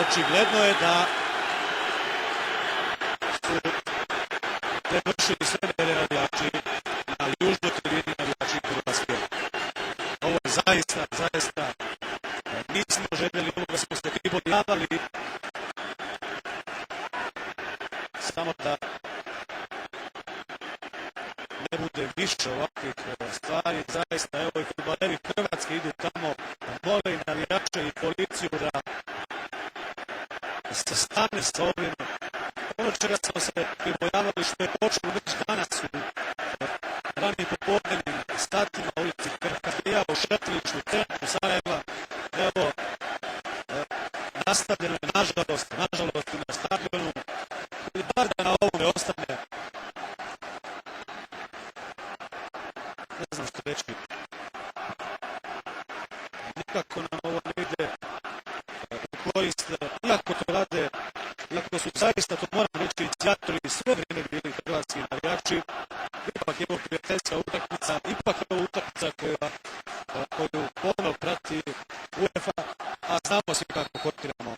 Očigledno je da su prevršili sve mere navijači na južnoj tribini navijači Hrvatske. Ovo je zaista nismo željeli, ovoga smo se pribojavali. Samo da ne bude više ovakvih stvari. Zaista, evo i fudbaleri Hrvatske idu tamo, mole i navijače i policiju da se stane s ovim. Ono čega smo se pribojavali što je počelo već danas u ranim popodnevnim satima u ulici Karkatija u šetilištu centru Sarajeva. Evo, nastavljeno je nažalost i na stadionu. I bar da na ovome ostane. Ne znam što reći. Nikako nam ovo ne ide u korist, iako to rade, iako su zaista, to moram reći, inicijatori sve vrijeme bili hrvatski navijači, ipak je ovo prijateljska utakmica, ipak je ovo utakmica koju pomno prati UEFA, a znamo svi kako kotiramo